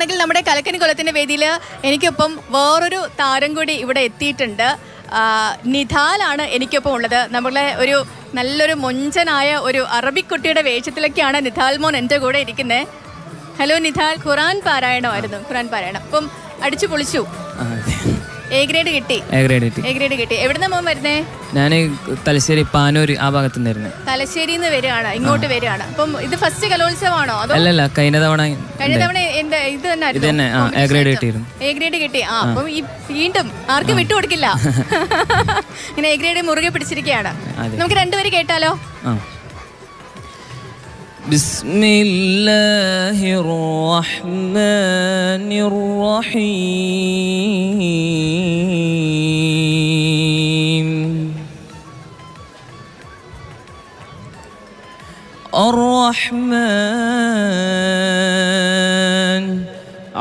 ആണെങ്കിൽ നമ്മുടെ കലക്കൻ കുളത്തിന്റെ വേദിയിൽ എനിക്കൊപ്പം വേറൊരു താരം കൂടി ഇവിടെ എത്തിയിട്ടുണ്ട്. നിധാലാണ് എനിക്കൊപ്പം ഉള്ളത്. നമ്മളെ ഒരു നല്ലൊരു മൊഞ്ചനായ ഒരു അറബിക്കുട്ടിയുടെ വേഷത്തിലൊക്കെയാണ് നിധാൽ മോൻ എൻ്റെ കൂടെ ഇരിക്കുന്നത്. ഹലോ നിധാൽ, ഖുറാൻ പാരായണമായിരുന്നു. ഖുറാൻ പാരായണം അപ്പം അടിച്ചു പൊളിച്ചു. എ ഗ്രേഡ് കിട്ടി. എവിടുന്ന മോൻ വരുന്നേ? ഞാൻ തലശ്ശേരി പാനൂർ ആ ഭാഗത്ത് നിന്ന് വരുന്നത്. തലശ്ശേരിന്ന് വരികയാണ്, ഇങ്ങോട്ട് വരികയാണ്. അപ്പം ഇത് ഫസ്റ്റ് കലോത്സവമാണോ? അല്ലല്ല, കഴിഞ്ഞ തവണ ഇത് തന്നെ എ ഗ്രേഡ് കിട്ടിയിരുന്നു. എ ഗ്രേഡ് കിട്ടി. അപ്പം ഈ വീണ്ടും ആർക്കും വിട്ടുകൊടുക്കില്ല. ഇങ്ങനെ എ ഗ്രേഡ് മുറുകെ പിടിച്ചിരിക്കുകയാണ്. നമുക്ക് രണ്ടുപേരും കേട്ടാലോ? ബിസ്മില്ലാഹിർ റഹ്മാനിർ റഹീം. الرحمن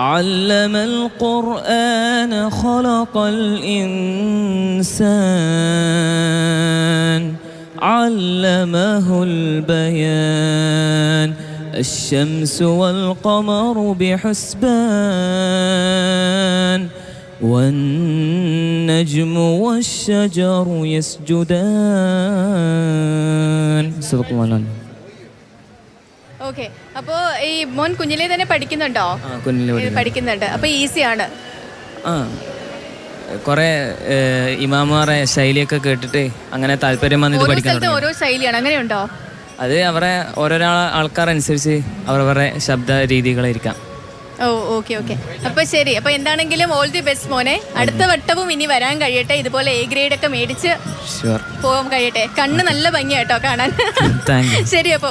علم القرآن خلق الإنسان علمه البيان الشمس والقمر بحسبان والنجم والشجر يسجدان. صدق الله. ഓക്കെ, അപ്പോ ഈ മോൻ കുഞ്ഞിലേ തന്നെ പഠിക്കുന്നുണ്ടോ? പഠിക്കുന്നുണ്ട്. അപ്പൊ ഈസിയാണ്. കുറെ ഇമാമാറെ ശൈലിയൊക്കെ കേട്ടിട്ട് അങ്ങനെ താല്പര്യം വന്നിട്ട് പഠിക്കാൻ. ഓരോ ശൈലിയാണ്, അങ്ങനെയുണ്ടോ? അത് അവരെ ഓരോരോ ആൾക്കാരനുസരിച്ച് അവരവരുടെ ശബ്ദ രീതികളായിരിക്കാം. ഓ ഓക്കെ ഓക്കെ. അപ്പൊ ശരി. അപ്പൊ എന്താണെങ്കിലും ഓൾ ദി ബെസ്റ്റ് മോനെ. അടുത്ത വട്ടവും ഇനി വരാൻ കഴിയട്ടെ, ഇതുപോലെ എ ഗ്രേഡ് ഒക്കെ മേടിച്ച് പോകാൻ കഴിയട്ടെ. കണ്ണ് നല്ല ഭംഗിയാട്ടോ കാണാൻ. ശരി. അപ്പൊ